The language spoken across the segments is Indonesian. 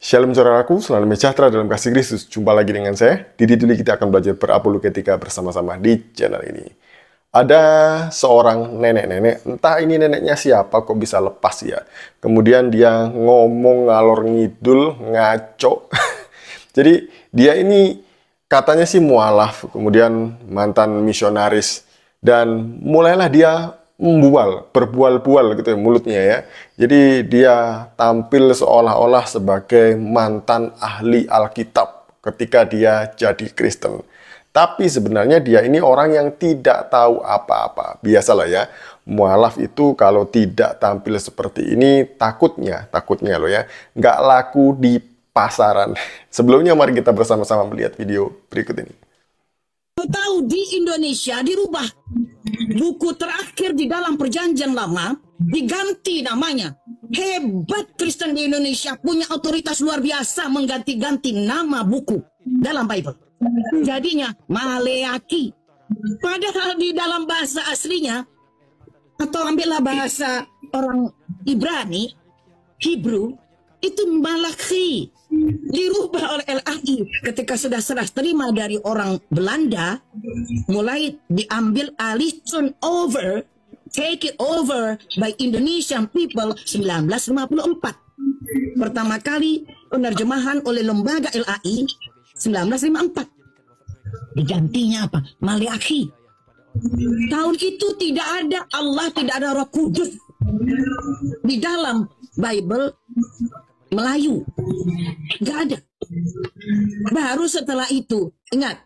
Shalom saudaraku, selamat sejahtera dalam kasih Kristus. Jumpa lagi dengan saya, Didi Duli. Kita akan belajar berapologetika bersama-sama di channel ini. Ada seorang nenek-nenek, entah ini neneknya siapa, kok bisa lepas ya. Kemudian dia ngomong ngalor ngidul, ngaco. Jadi dia ini katanya sih mualaf, kemudian mantan misionaris. Dan mulailah dia berbual-bual gitu ya mulutnya ya. Jadi dia tampil seolah-olah sebagai mantan ahli Alkitab ketika dia jadi Kristen. Tapi sebenarnya dia ini orang yang tidak tahu apa-apa. Biasalah ya, mualaf itu kalau tidak tampil seperti ini takutnya loh ya, nggak laku di pasaran. Sebelumnya mari kita bersama-sama melihat video berikut ini. Tahu di Indonesia dirubah. Buku terakhir di dalam Perjanjian Lama diganti namanya. Hebat Kristen di Indonesia, punya otoritas luar biasa mengganti-ganti nama buku dalam Bible. Jadinya Maleaki. Padahal di dalam bahasa aslinya, atau ambillah bahasa orang Ibrani, Hebrew, itu Malachi. Dirubah oleh LAI ketika sudah serah terima dari orang Belanda, mulai diambil alih, take it over by Indonesian people 1954. Pertama kali penerjemahan oleh lembaga LAI 1954. Digantinya apa? Maleaki. Tahun itu tidak ada Allah, tidak ada Roh Kudus di dalam Bible Melayu. Gak ada. Baru setelah itu, ingat,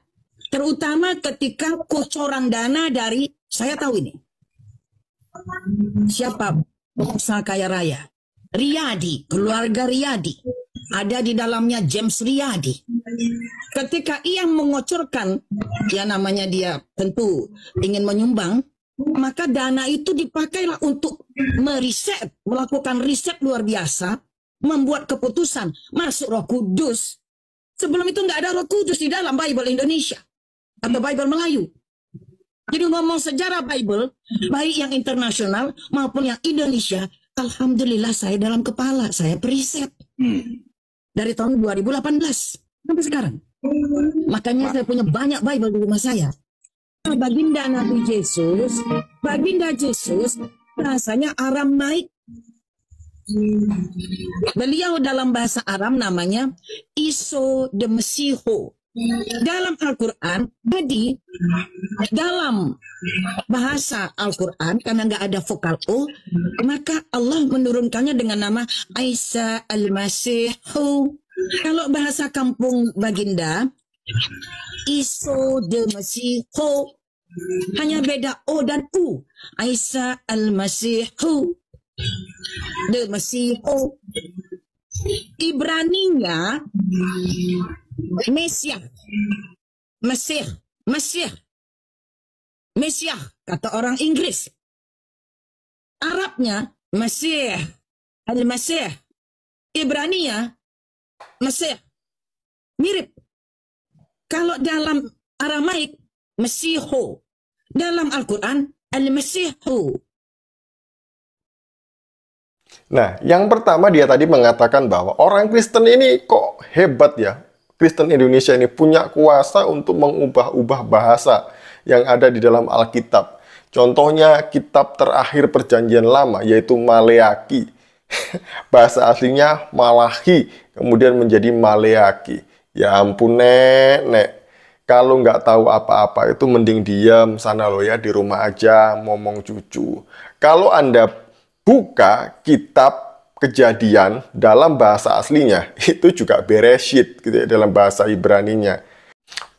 terutama ketika kocoran dana dari, saya tahu ini, siapa pengusaha kaya raya? Riyadi, keluarga Riyadi. Ada di dalamnya James Riyadi. Ketika ia mengocorkan, ya namanya dia tentu ingin menyumbang, maka dana itu dipakailah untuk melakukan riset luar biasa, membuat keputusan masuk Roh Kudus. Sebelum itu nggak ada Roh Kudus di dalam Bible Indonesia atau Bible Melayu. Jadi ngomong sejarah Bible, baik yang internasional maupun yang Indonesia, alhamdulillah saya dalam kepala, saya periset dari tahun 2018 sampai sekarang. Makanya saya punya banyak Bible di rumah saya. Baginda Nabi Yesus, Baginda Yesus rasanya Aramaik. Beliau dalam bahasa Aram namanya Iso de Mesiho. Dalam Al-Quran, jadi dalam bahasa Al-Quran, karena nggak ada vokal O, maka Allah menurunkannya dengan nama Isa Al-Masihu. Kalau bahasa kampung Baginda, Iso de Mesiho, hanya beda O dan U. Isa Al-Masihu, de Mesiho. Ibraninya Mesiah, Mesiah kata orang Inggris. Arabnya Mesih, Al-Mesih. Ibraninya Mesih. Mirip. Kalau dalam Aramaik Mesiho, dalam Al-Quran Al-Mesihu. Nah, yang pertama dia tadi mengatakan bahwa orang Kristen ini kok hebat ya. Kristen Indonesia ini punya kuasa untuk mengubah-ubah bahasa yang ada di dalam Alkitab. Contohnya kitab terakhir Perjanjian Lama, yaitu Maleaki. Bahasa aslinya Malachi, kemudian menjadi Maleaki. Ya ampun nek. Kalau nggak tahu apa-apa itu mending diam sana loh ya, di rumah aja ngomong cucu. Kalau Anda buka kitab Kejadian dalam bahasa aslinya, itu juga Bereshit gitu ya, dalam bahasa Ibraninya.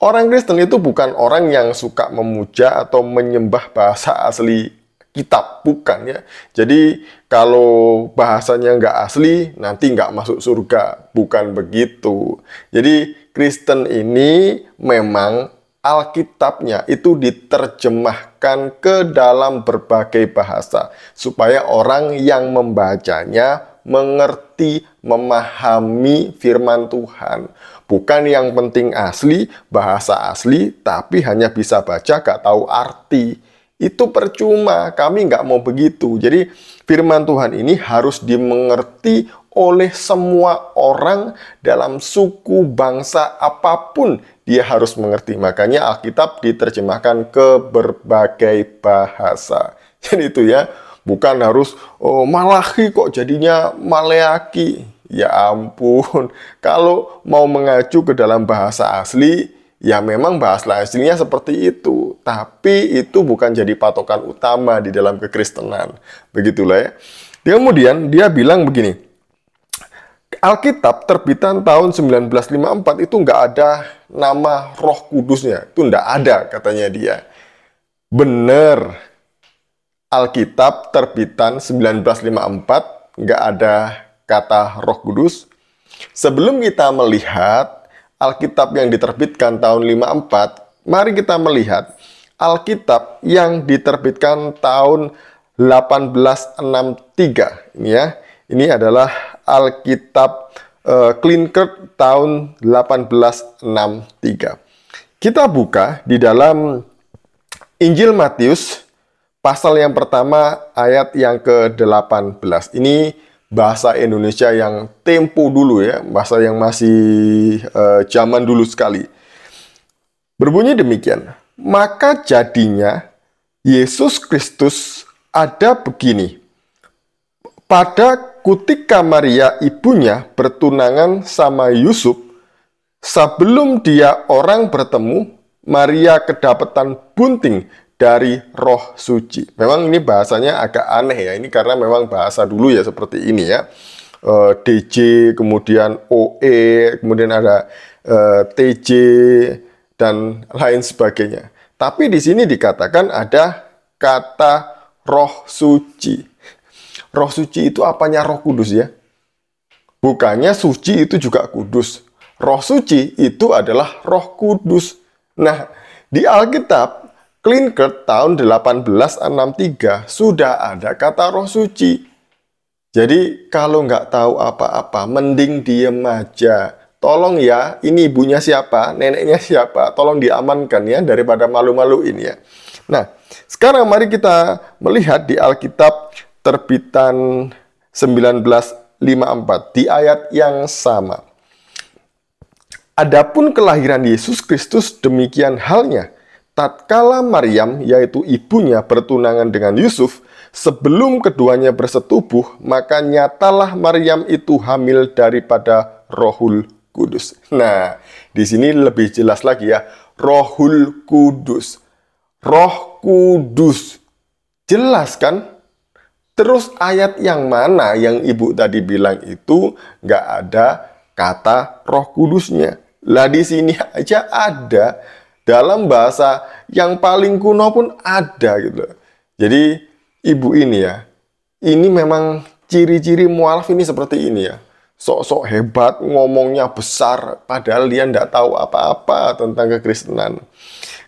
Orang Kristen itu bukan orang yang suka memuja atau menyembah bahasa asli kitab, bukan ya. Jadi kalau bahasanya nggak asli, nanti nggak masuk surga, bukan begitu. Jadi Kristen ini memang Alkitabnya itu diterjemahkan ke dalam berbagai bahasa supaya orang yang membacanya mengerti, memahami firman Tuhan. Bukan yang penting asli, bahasa asli, tapi hanya bisa baca, gak tahu arti. Itu percuma, kami nggak mau begitu. Jadi firman Tuhan ini harus dimengerti oleh semua orang dalam suku bangsa apapun dia harus mengerti. Makanya Alkitab diterjemahkan ke berbagai bahasa. Jadi itu ya, bukan harus Malachi kok jadinya Maleaki. Ya ampun, kalau mau mengacu ke dalam bahasa asli, ya memang bahasa aslinya seperti itu. Tapi itu bukan jadi patokan utama di dalam kekristenan. Begitulah ya. Kemudian dia bilang begini, Alkitab terbitan tahun 1954 itu nggak ada nama Roh Kudusnya. Itu nggak ada katanya dia. Bener, Alkitab terbitan 1954 nggak ada kata Roh Kudus. Sebelum kita melihat Alkitab yang diterbitkan tahun 54, mari kita melihat Alkitab yang diterbitkan tahun 1863. Ini ya, ini adalah Alkitab Klinkert tahun 1863. Kita buka di dalam Injil Matius pasal yang pertama ayat yang ke-18. Ini bahasa Indonesia yang tempo dulu ya, bahasa yang masih zaman dulu sekali. Berbunyi demikian, maka jadinya Yesus Kristus ada begini. Pada ketika Maria ibunya bertunangan sama Yusuf, sebelum dia orang bertemu, Maria kedapatan bunting dari Roh Suci. Memang ini bahasanya agak aneh ya, ini karena memang bahasa dulu ya seperti ini ya. DJ, kemudian OE, kemudian ada TJ, dan lain sebagainya. Tapi di sini dikatakan ada kata Roh Suci. Roh Suci itu apanya Roh Kudus ya? Bukannya suci itu juga kudus. Roh Suci itu adalah Roh Kudus. Nah, di Alkitab Klinkert tahun 1863 sudah ada kata Roh Suci. Jadi kalau nggak tahu apa-apa, mending diem aja. Tolong ya, ini ibunya siapa, neneknya siapa, tolong diamankan ya, daripada malu-maluin ya. Nah, sekarang mari kita melihat di Alkitab terbitan 1954, di ayat yang sama. Adapun kelahiran Yesus Kristus demikian halnya. Tatkala Maryam, yaitu ibunya, bertunangan dengan Yusuf, sebelum keduanya bersetubuh, maka nyatalah Maryam itu hamil daripada Rohul Kudus. Nah, di sini lebih jelas lagi ya, Rohul Kudus. Roh Kudus. Jelas kan? Terus ayat yang mana yang ibu tadi bilang itu nggak ada kata Roh Kudusnya? Lah di sini aja ada. Dalam bahasa yang paling kuno pun ada gitu. Jadi ibu ini ya, ini memang ciri-ciri mualaf ini seperti ini ya. Sok-sok hebat, ngomongnya besar, padahal dia nggak tahu apa-apa tentang kekristenan.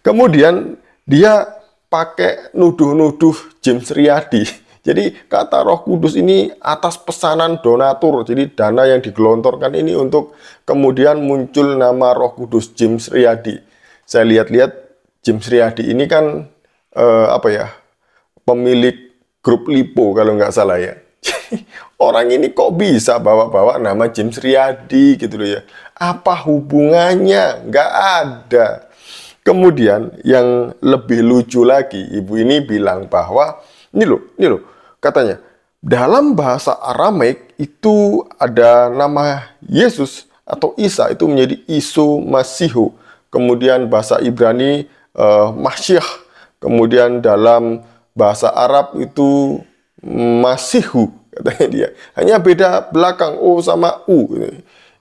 Kemudian dia pakai nuduh-nuduh James Riyadi. Jadi kata Roh Kudus ini atas pesanan donatur. Jadi dana yang digelontorkan ini untuk kemudian muncul nama Roh Kudus James Riyadi. Saya lihat-lihat James Riyadi ini kan pemilik grup Lipo kalau nggak salah ya. Orang ini kok bisa bawa-bawa nama James Riyadi gitu loh ya. Apa hubungannya? Nggak ada. Kemudian yang lebih lucu lagi, ibu ini bilang bahwa ini loh, katanya dalam bahasa Aramaik itu ada nama Yesus atau Isa itu menjadi Isu Masihu. Kemudian bahasa Ibrani Masyiah. Kemudian dalam bahasa Arab itu Masihu katanya dia. Hanya beda belakang O sama U.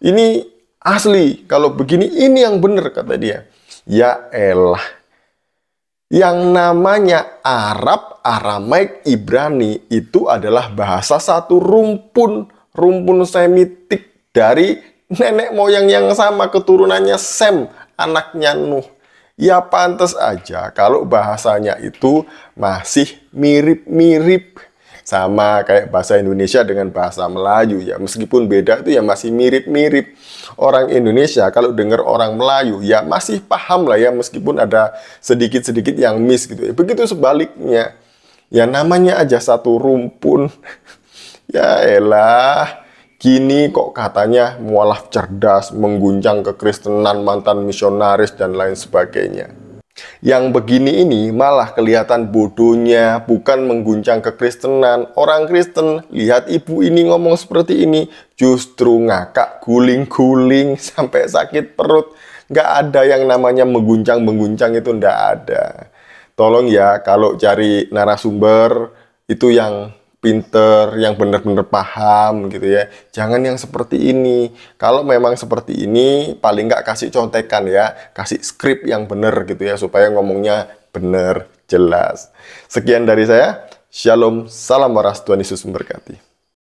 Ini asli. Kalau begini ini yang benar kata dia. Ya elah. Yang namanya Arab, Aramaik, Ibrani itu adalah bahasa satu rumpun Semitik dari nenek moyang yang sama, keturunannya Sem, anaknya Nuh. Ya pantas aja kalau bahasanya itu masih mirip-mirip. Sama kayak bahasa Indonesia dengan bahasa Melayu ya. Meskipun beda itu ya masih mirip-mirip. Orang Indonesia kalau dengar orang Melayu ya masih paham lah ya. Meskipun ada sedikit-sedikit yang miss gitu ya. Begitu sebaliknya. Ya namanya aja satu rumpun. Ya elah. Kini kok katanya mualaf cerdas, mengguncang kekristenan, mantan misionaris, dan lain sebagainya. Yang begini ini malah kelihatan bodohnya, bukan mengguncang kekristenan. Orang Kristen, lihat ibu ini ngomong seperti ini, justru ngakak, guling-guling, sampai sakit perut. Nggak ada yang namanya mengguncang-mengguncang, itu nggak ada. Tolong ya, kalau cari narasumber, itu yang pinter, yang benar-benar paham gitu ya. Jangan yang seperti ini. Kalau memang seperti ini, paling nggak kasih contekan ya, kasih skrip yang benar gitu ya, supaya ngomongnya benar, jelas. Sekian dari saya. Shalom, salam waras, Tuhan Yesus memberkati.